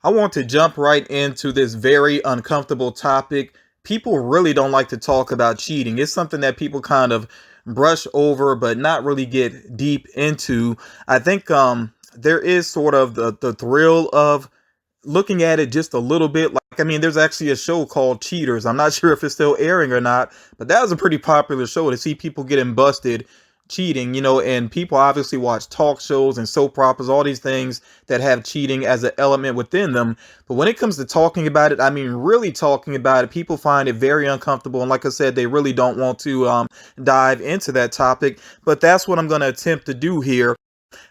I want to jump right into this very uncomfortable topic. People really don't like to talk about cheating. It's something that people kind of brush over but not really get deep into. I think there is sort of the thrill of looking at it just a little bit. Like, I mean, there's actually a show called Cheaters. I'm not sure if it's still airing or not, but that was a pretty popular show to see people getting busted cheating, and people obviously watch talk shows and soap operas, all these things that have cheating as an element within them. But when it comes to talking about it, I mean, really talking about it, people find it very uncomfortable. And like I said, they really don't want to dive into that topic. But that's what I'm going to attempt to do here.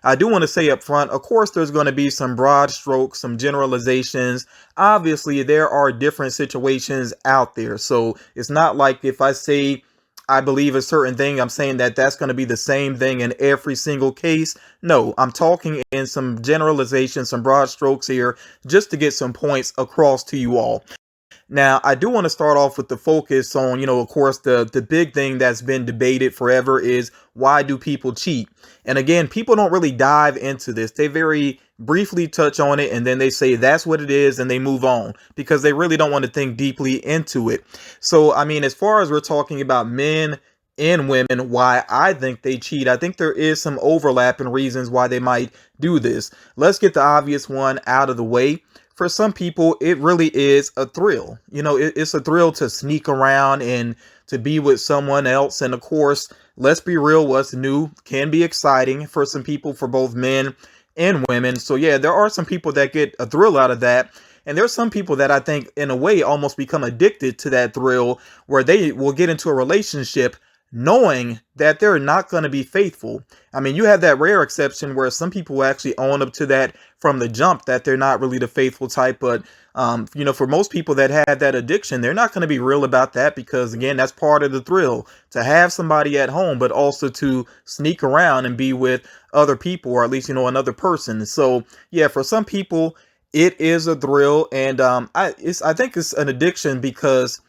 I do want to say up front, of course, there's going to be some broad strokes, some generalizations. Obviously, there are different situations out there. So it's not like if I say I believe a certain thing, I'm saying that that's going to be the same thing in every single case. No, I'm talking in some generalizations, some broad strokes here, just to get some points across to you all. Now, I do want to start off with the focus on, of course, the big thing that's been debated forever is why do people cheat? And again, people don't really dive into this. They very briefly touch on it and then they say that's what it is and they move on because they really don't want to think deeply into it. So, I mean, as far as we're talking about men and women, why I think they cheat, I think there is some overlap in reasons why they might do this. Let's get the obvious one out of the way. For some people, it really is a thrill. It's a thrill to sneak around and to be with someone else. And of course, let's be real, what's new can be exciting for some people, for both men and women. So yeah, there are some people that get a thrill out of that. And there's some people that I think in a way almost become addicted to that thrill where they will get into a relationship knowing that they're not going to be faithful. I mean, you have that rare exception where some people actually own up to that from the jump that they're not really the faithful type. But, for most people that have that addiction, they're not going to be real about that because, again, that's part of the thrill to have somebody at home, but also to sneak around and be with other people or at least, another person. So, yeah, for some people, it is a thrill. And I think it's an addiction because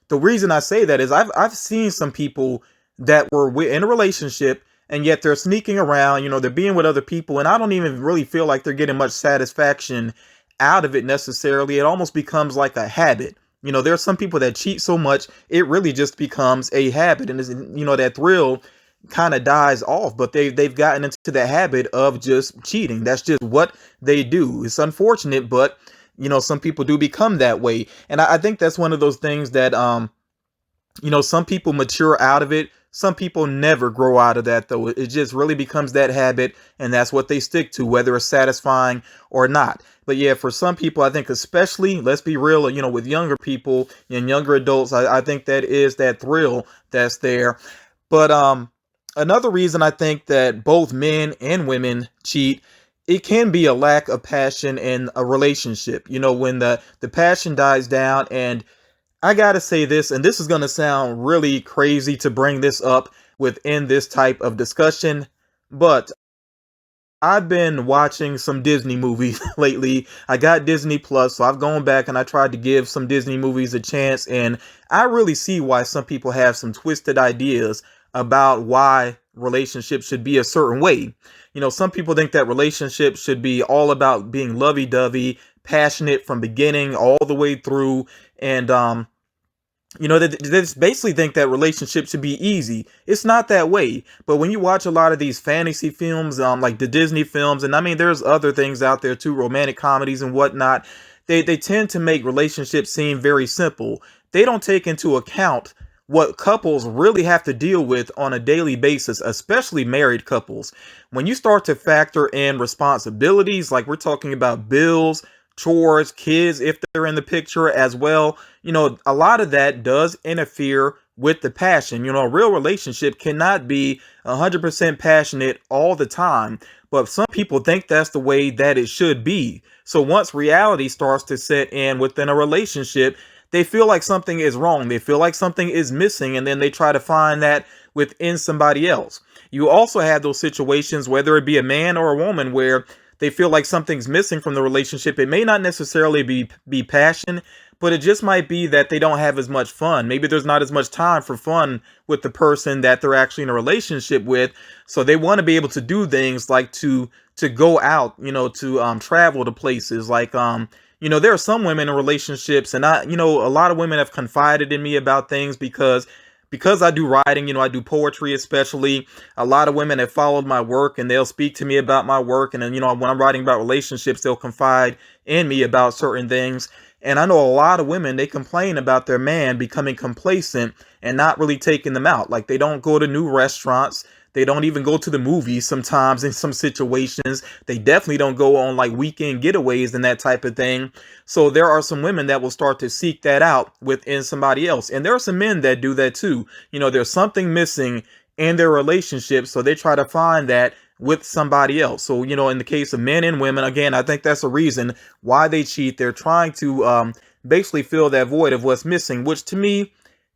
the reason I say that is I've seen some people that were in a relationship and yet they're sneaking around, they're being with other people, and I don't even really feel like they're getting much satisfaction out of it necessarily. It almost becomes like a habit. There are some people that cheat so much it really just becomes a habit, and that thrill kind of dies off. But they've gotten into the habit of just cheating. That's just what they do. It's unfortunate, but some people do become that way. And I think that's one of those things that, some people mature out of it. Some people never grow out of that, though. It just really becomes that habit, and that's what they stick to, whether it's satisfying or not. But yeah, for some people, I think especially, let's be real, with younger people and younger adults, I think that is that thrill that's there. But another reason I think that both men and women cheat, it can be a lack of passion in a relationship. When the passion dies down. And I gotta say this, and this is gonna sound really crazy to bring this up within this type of discussion, but I've been watching some Disney movies lately. I got Disney Plus, so I've gone back and I tried to give some Disney movies a chance, and I really see why some people have some twisted ideas about why relationships should be a certain way. Some people think that relationships should be all about being lovey-dovey, passionate from beginning all the way through, and they just basically think that relationships should be easy. It's not that way. But when you watch a lot of these fantasy films, like the Disney films, and I mean, there's other things out there too, romantic comedies and whatnot, they tend to make relationships seem very simple. They don't take into account what couples really have to deal with on a daily basis, especially married couples. When you start to factor in responsibilities, like we're talking about bills, chores, kids, if they're in the picture as well, a lot of that does interfere with the passion. A real relationship cannot be 100% passionate all the time, but some people think that's the way that it should be. So once reality starts to set in within a relationship, they feel like something is wrong. They feel like something is missing, and then they try to find that within somebody else. You also have those situations, whether it be a man or a woman, where they feel like something's missing from the relationship. It may not necessarily be passion, but it just might be that they don't have as much fun. Maybe there's not as much time for fun with the person that they're actually in a relationship with. So they want to be able to do things like to go out, to travel to places like there are some women in relationships, and a lot of women have confided in me about things because I do writing, I do poetry especially. A lot of women have followed my work and they'll speak to me about my work. And then, when I'm writing about relationships, they'll confide in me about certain things. And I know a lot of women, they complain about their man becoming complacent and not really taking them out. Like, they don't go to new restaurants. They don't even go to the movies sometimes in some situations. They definitely don't go on like weekend getaways and that type of thing. So there are some women that will start to seek that out within somebody else. And there are some men that do that too. There's something missing in their relationship. So they try to find that with somebody else. So, in the case of men and women, again, I think that's a reason why they cheat. They're trying to basically fill that void of what's missing, which to me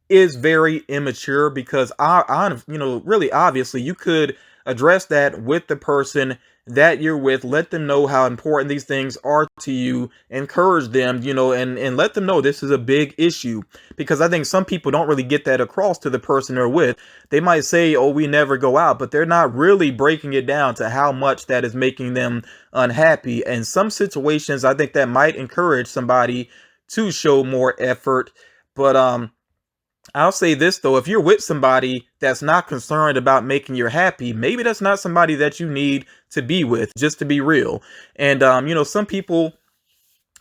is very immature because really obviously you could address that with the person that you're with, let them know how important these things are to you, encourage them, and let them know this is a big issue, because I think some people don't really get that across to the person they're with. They might say, oh, we never go out, but they're not really breaking it down to how much that is making them unhappy. And some situations, I think that might encourage somebody to show more effort. But I'll say this though, if you're with somebody that's not concerned about making you happy, maybe that's not somebody that you need to be with, just to be real. And some people,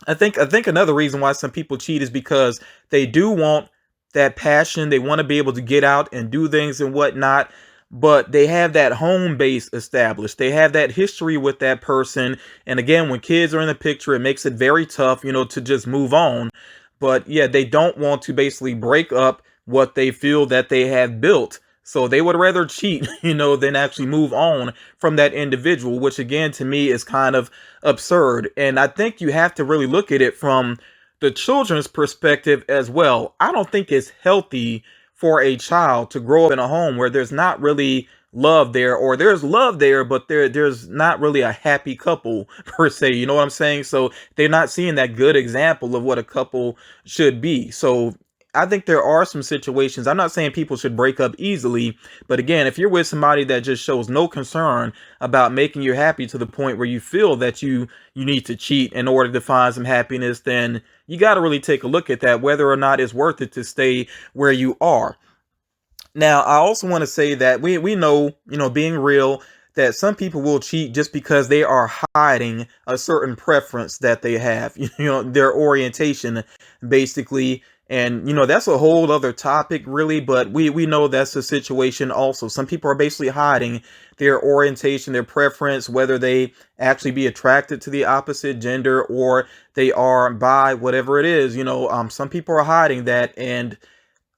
I think another reason why some people cheat is because they do want that passion. They want to be able to get out and do things and whatnot, but they have that home base established. They have that history with that person. And again, when kids are in the picture, it makes it very tough, to just move on. But yeah, they don't want to basically break up what they feel that they have built. So they would rather cheat, than actually move on from that individual, which again, to me is kind of absurd. And I think you have to really look at it from the children's perspective as well. I don't think it's healthy for a child to grow up in a home where there's not really love there, or there's love there, but there's not really a happy couple per se. You know what I'm saying? So they're not seeing that good example of what a couple should be. So I think there are some situations. I'm not saying people should break up easily, but again, if you're with somebody that just shows no concern about making you happy to the point where you feel that you need to cheat in order to find some happiness, then you got to really take a look at that, whether or not it's worth it to stay where you are. Now, I also want to say that we know, being real, that some people will cheat just because they are hiding a certain preference that they have, their orientation, basically. And, that's a whole other topic, really. But we know that's a situation also. Some people are basically hiding their orientation, their preference, whether they actually be attracted to the opposite gender or they are bi, whatever it is. Some people are hiding that. And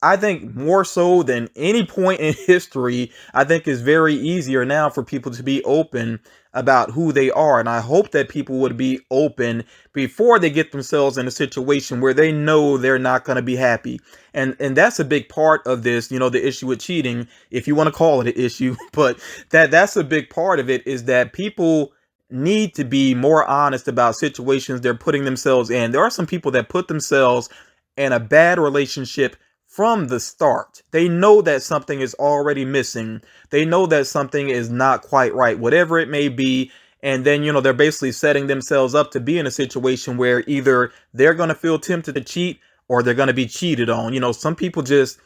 I think more so than any point in history, I think it's very easier now for people to be open about who they are. And I hope that people would be open before they get themselves in a situation where they know they're not going to be happy. And that's a big part of this, the issue with cheating, if you want to call it an issue. But that's a big part of it, is that people need to be more honest about situations they're putting themselves in. There are some people that put themselves in a bad relationship from the start. They know that something is already missing. They know that something is not quite right, whatever it may be. And then, they're basically setting themselves up to be in a situation where either they're going to feel tempted to cheat or they're going to be cheated on. Some people just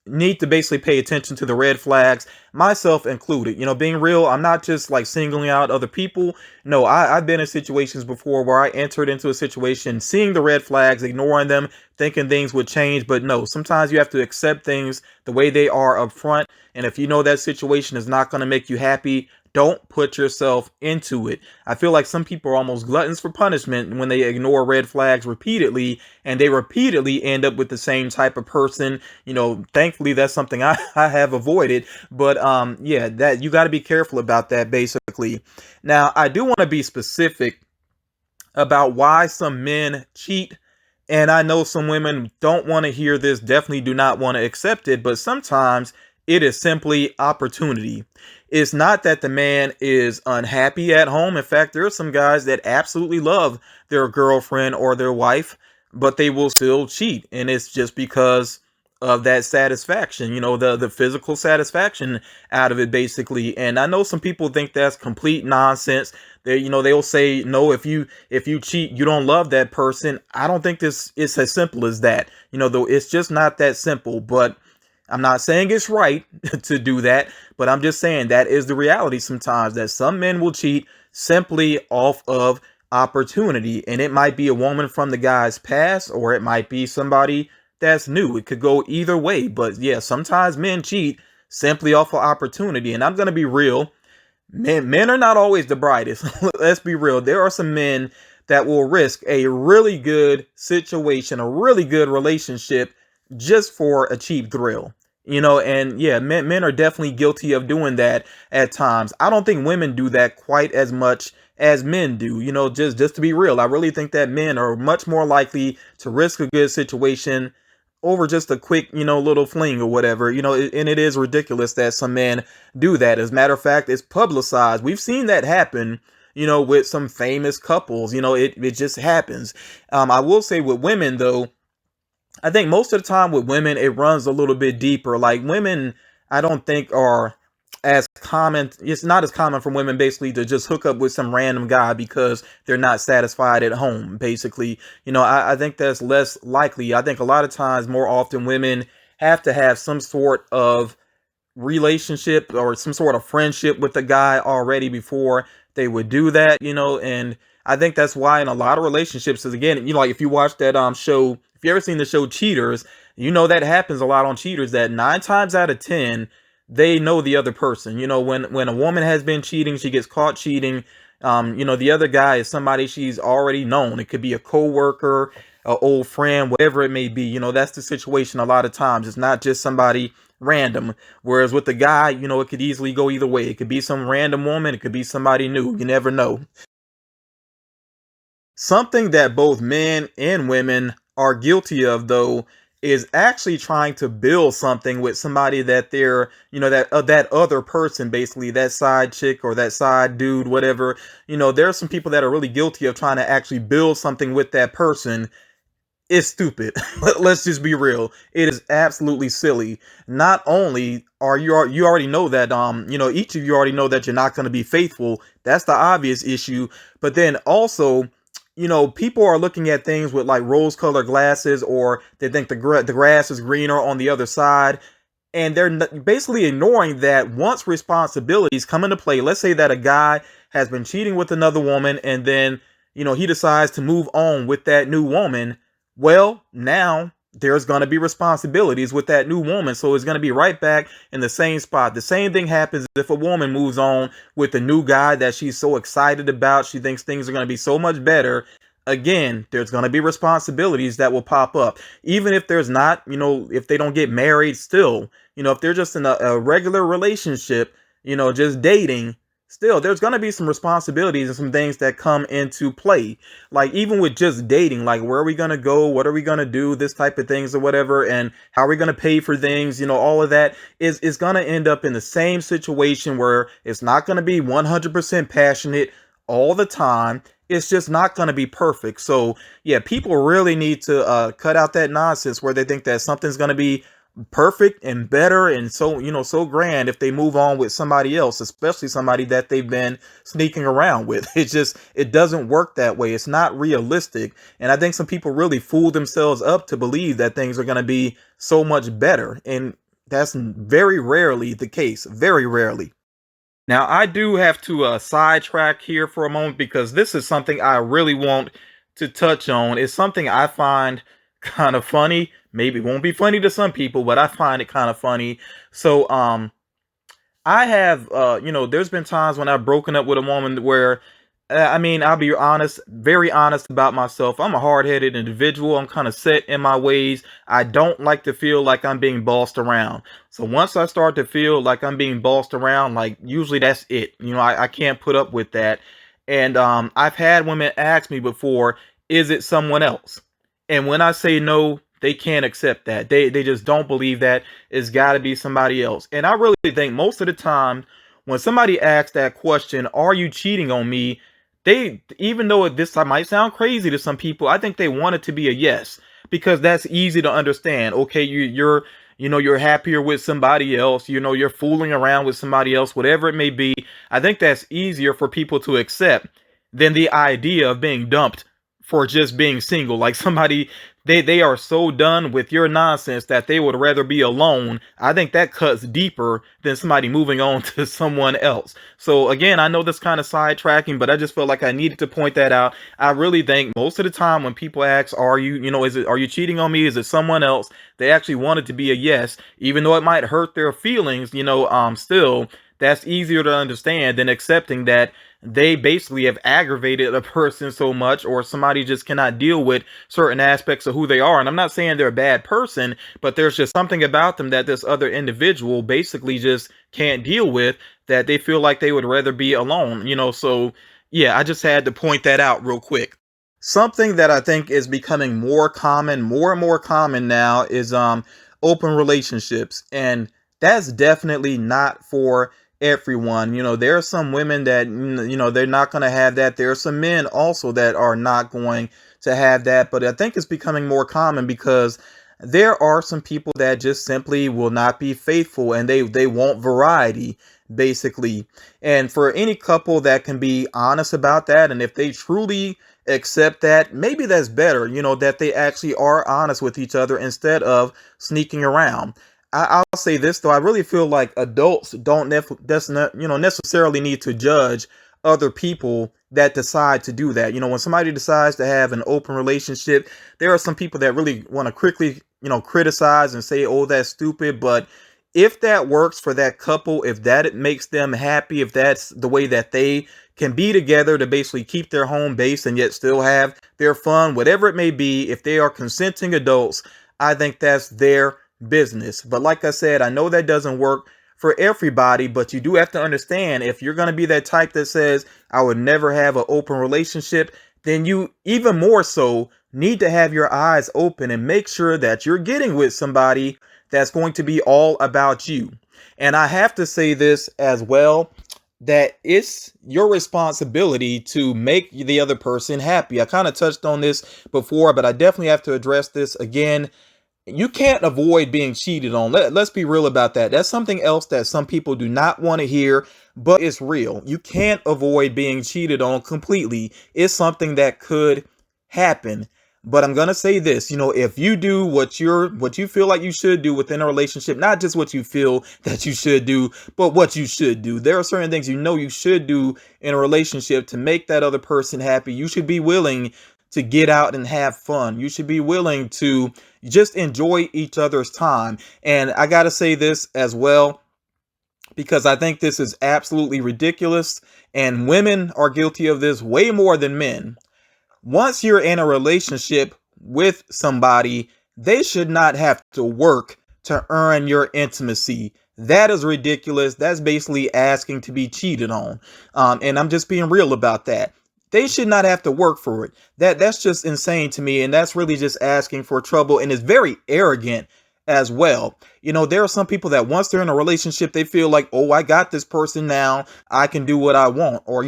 need to basically pay attention to the red flags, myself included. Being real, I'm not just like singling out other people. No, I've been in situations before where I entered into a situation, seeing the red flags, ignoring them, thinking things would change. But no, sometimes you have to accept things the way they are up front. And if you know that situation is not going to make you happy, don't put yourself into it. I feel like some people are almost gluttons for punishment when they ignore red flags repeatedly, and they repeatedly end up with the same type of person. Thankfully that's something I have avoided. But yeah, that you got to be careful about that, basically. Now, I do want to be specific about why some men cheat. And I know some women don't want to hear this, definitely do not want to accept it, but sometimes it is simply opportunity. It's not that the man is unhappy at home. In fact, there are some guys that absolutely love their girlfriend or their wife, but they will still cheat. And it's just because of that satisfaction, the physical satisfaction out of it, basically. And I know some people think that's complete nonsense. They'll say, no, if you cheat, you don't love that person. I don't think this is as simple as that. Though it's just not that simple. But I'm not saying it's right to do that, but I'm just saying that is the reality sometimes, that some men will cheat simply off of opportunity. And it might be a woman from the guy's past, or it might be somebody that's new. It could go either way. But yeah, sometimes men cheat simply off of opportunity. And I'm going to be real. Men are not always the brightest. Let's be real. There are some men that will risk a really good situation, a really good relationship, just for a cheap thrill. And yeah, men are definitely guilty of doing that at times. I don't think women do that quite as much as men do. Just to be real, I really think that men are much more likely to risk a good situation over just a quick, little fling or whatever. And it is ridiculous that some men do that. As a matter of fact, it's publicized. We've seen that happen, with some famous couples. It just happens. I will say with women, though, I think most of the time with women, it runs a little bit deeper. Like, women, I don't think are as common. It's not as common for women basically to just hook up with some random guy because they're not satisfied at home, basically. I think that's less likely. I think a lot of times, more often, women have to have some sort of relationship or some sort of friendship with the guy already before they would do that, and I think that's why in a lot of relationships, is again, like if you watch that show, if you ever seen the show Cheaters, that happens a lot on Cheaters, that 9 times out of 10 they know the other person. When a woman has been cheating, she gets caught cheating, the other guy is somebody she's already known. It could be a coworker, an old friend, whatever it may be. That's the situation a lot of times. It's not just somebody random. Whereas with the guy, it could easily go either way. It could be some random woman. It could be somebody new. You never know. Something that both men and women are guilty of, though, is actually trying to build something with somebody that they're, that other person, basically, that side chick or that side dude, whatever. There are some people that are really guilty of trying to actually build something with that person. It's stupid. Let's just be real. It is absolutely silly. Not only are you already know that, each of you already know that you're not going to be faithful. That's the obvious issue. But then also, people are looking at things with like rose-colored glasses, or they think the grass is greener on the other side. And they're basically ignoring that once responsibilities come into play. Let's say that a guy has been cheating with another woman, and then, he decides to move on with that new woman. Well, now there's going to be responsibilities with that new woman. So it's going to be right back in the same spot. The same thing happens if a woman moves on with a new guy that she's so excited about. She thinks things are going to be so much better. Again, there's going to be responsibilities that will pop up. Even if there's not, if they don't get married still, if they're just in a regular relationship, just dating, still, there's going to be some responsibilities and some things that come into play. Like, even with just dating, like, where are we going to go? What are we going to do? This type of things or whatever. And how are we going to pay for things? All of that is going to end up in the same situation where it's not going to be 100% passionate all the time. It's just not going to be perfect. So, yeah, people really need to cut out that nonsense where they think that something's going to be perfect and better and so grand if they move on with somebody else, especially somebody that they've been sneaking around with. It doesn't work that way. It's not realistic. And I think some people really fool themselves up to believe that things are going to be so much better. And that's very rarely the case. Very rarely. Now, I do have to sidetrack here for a moment, because this is something I really want to touch on. It's something I find kind of funny. Maybe it won't be funny to some people, but I find it kind of funny. So, I have, there's been times when I've broken up with a woman where, I'll be honest, very honest about myself. I'm a hard-headed individual. I'm kind of set in my ways. I don't like to feel like I'm being bossed around. So once I start to feel like I'm being bossed around, like, usually that's it. I can't put up with that. And I've had women ask me before, is it someone else? And when I say no, they can't accept that. They just don't believe that. It's got to be somebody else. And I really think most of the time when somebody asks that question, are you cheating on me? they, even though this might sound crazy to some people, I think they want it to be a yes, because that's easy to understand. Okay, you're you're happier with somebody else, you're fooling around with somebody else, whatever it may be. I think that's easier for people to accept than the idea of being dumped for just being single. Like somebody, they are so done with your nonsense that they would rather be alone. I think that cuts deeper than somebody moving on to someone else. So again, I know this kind of sidetracking, but I just felt like I needed to point that out. I really think most of the time when people ask, are you, are you cheating on me? Is it someone else? They actually want it to be a yes, even though it might hurt their feelings, still that's easier to understand than accepting that they basically have aggravated a person so much, or somebody just cannot deal with certain aspects of who they are. And I'm not saying they're a bad person, but there's just something about them that this other individual basically just can't deal with, that they feel like they would rather be alone, so yeah, I just had to point that out real quick. Something that I think is becoming more common, more and more common now, is open relationships, and that's definitely not for everyone. There are some women that they're not going to have that. There are some men also that are not going to have that, but I think it's becoming more common because there are some people that just simply will not be faithful, and they want variety basically. And for any couple that can be honest about that, and if they truly accept that, maybe that's better, that they actually are honest with each other instead of sneaking around. I'll say this though, I really feel like adults don't necessarily need to judge other people that decide to do that. When somebody decides to have an open relationship, there are some people that really want to quickly, criticize and say, oh, that's stupid. But if that works for that couple, if that it makes them happy, if that's the way that they can be together to basically keep their home base and yet still have their fun, whatever it may be, if they are consenting adults, I think that's their business. But like I said, I know that doesn't work for everybody, but you do have to understand, if you're going to be that type that says, I would never have an open relationship, then you even more so need to have your eyes open and make sure that you're getting with somebody that's going to be all about you. And I have to say this as well, that it's your responsibility to make the other person happy. I kind of touched on this before, but I definitely have to address this again. You can't avoid being cheated on. Let's be real about that. That's something else that some people do not want to hear, but it's real. You can't avoid being cheated on completely. It's something that could happen. But I'm gonna say this, if you do what you feel like you should do within a relationship, not just what you feel that you should do, but what you should do. There are certain things you should do in a relationship to make that other person happy. You should be willing to get out and have fun. You should be willing to just enjoy each other's time. And I gotta say this as well, because I think this is absolutely ridiculous, and women are guilty of this way more than men. Once you're in a relationship with somebody, they should not have to work to earn your intimacy. That is ridiculous. That's basically asking to be cheated on. And I'm just being real about that. They should not have to work for it. That's just insane to me. And that's really just asking for trouble. And it's very arrogant as well. There are some people that once they're in a relationship, they feel like, oh, I got this person now, I can do what I want. Or,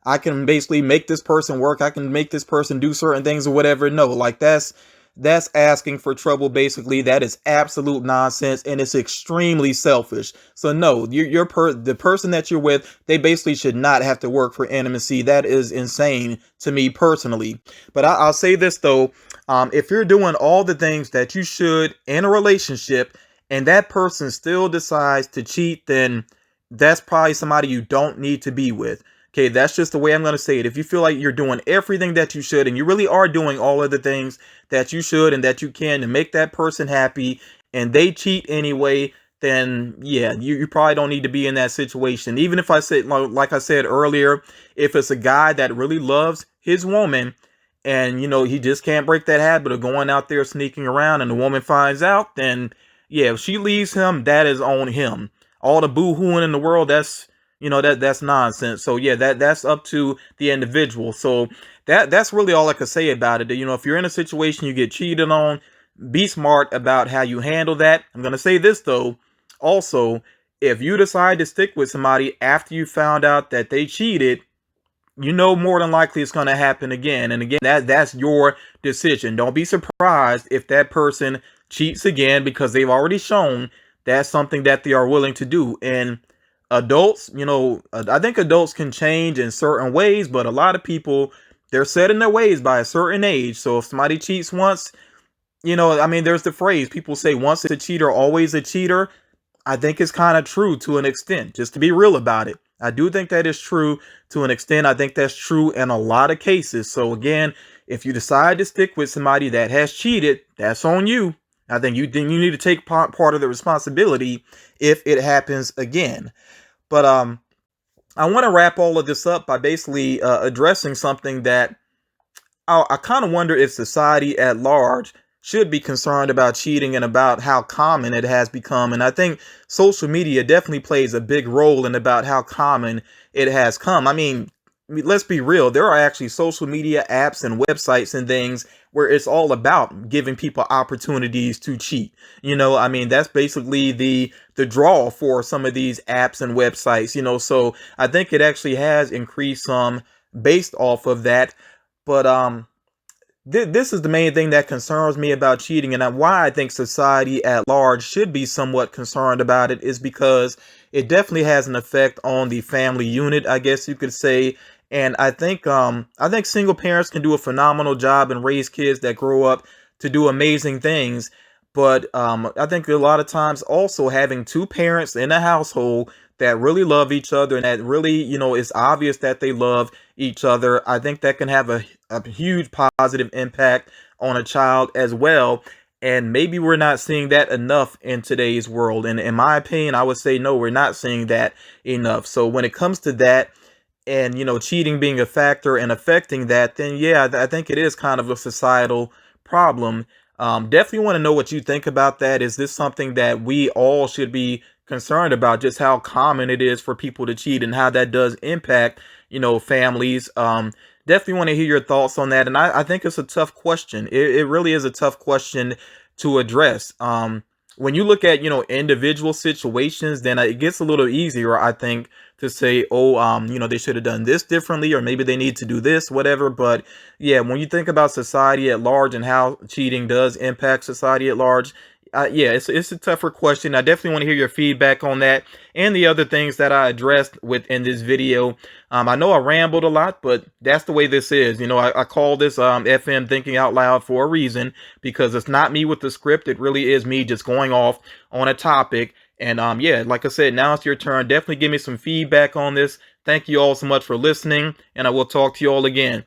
I can basically make this person work. I can make this person do certain things or whatever. No, like that's asking for trouble. Basically, that is absolute nonsense, and it's extremely selfish. So no, the person that you're with, they basically should not have to work for intimacy. That is insane to me personally. But I'll say this though, if you're doing all the things that you should in a relationship, and that person still decides to cheat, then that's probably somebody you don't need to be with. Okay, that's just the way I'm going to say it. If you feel like you're doing everything that you should, and you really are doing all of the things that you should and that you can to make that person happy, and they cheat anyway, then yeah, you probably don't need to be in that situation. Even if I said, like I said earlier, if it's a guy that really loves his woman, and he just can't break that habit of going out there sneaking around, and the woman finds out, then yeah, if she leaves him, that is on him. All the boo-hooing in the world, that's nonsense. So yeah, that's up to the individual. So that's really all I could say about it. If you're in a situation you get cheated on, be smart about how you handle that. I'm gonna say this though, also, if you decide to stick with somebody after you found out that they cheated, you know more than likely it's going to happen again. And again, that's your decision. Don't be surprised if that person cheats again, because they've already shown that's something that they are willing to do. And adults, I think adults can change in certain ways, but a lot of people, they're set in their ways by a certain age. So if somebody cheats once, I mean, there's the phrase people say, once a cheater, always a cheater. I think it's kind of true to an extent, just to be real about it. I do think that is true to an extent. I think that's true in a lot of cases. So again, if you decide to stick with somebody that has cheated, that's on you. I think you need to take part of the responsibility if it happens again. But I want to wrap all of this up by basically addressing something that I kind of wonder if society at large should be concerned about cheating and about how common it has become. And I think social media definitely plays a big role in about how common it has come. I mean, let's be real. There are actually social media apps and websites and things where it's all about giving people opportunities to cheat. I mean, that's basically the draw for some of these apps and websites, so I think it actually has increased some based off of that. But this is the main thing that concerns me about cheating, and why I think society at large should be somewhat concerned about it is because it definitely has an effect on the family unit, I guess you could say. And I think single parents can do a phenomenal job and raise kids that grow up to do amazing things. But I think a lot of times also having two parents in a household that really love each other and that really, it's obvious that they love each other, I think that can have a huge positive impact on a child as well. And maybe we're not seeing that enough in today's world. And in my opinion, I would say no, we're not seeing that enough. So when it comes to that, and cheating being a factor and affecting that, then yeah, I think it is kind of a societal problem. Definitely want to know what you think about that. Is this something that we all should be concerned about, just how common it is for people to cheat and how that does impact, families? Definitely want to hear your thoughts on that. And I think it's a tough question. It really is a tough question to address. When you look at, individual situations, then it gets a little easier, I think, to say, oh, they should have done this differently, or maybe they need to do this, whatever. But yeah, when you think about society at large and how cheating does impact society at large, yeah, it's a tougher question. I definitely want to hear your feedback on that and the other things that I addressed within this video. I know I rambled a lot, but that's the way this is. I call this FM Thinking Out Loud for a reason, because it's not me with the script. It really is me just going off on a topic. And yeah, like I said, now it's your turn. Definitely give me some feedback on this. Thank you all so much for listening, and I will talk to you all again.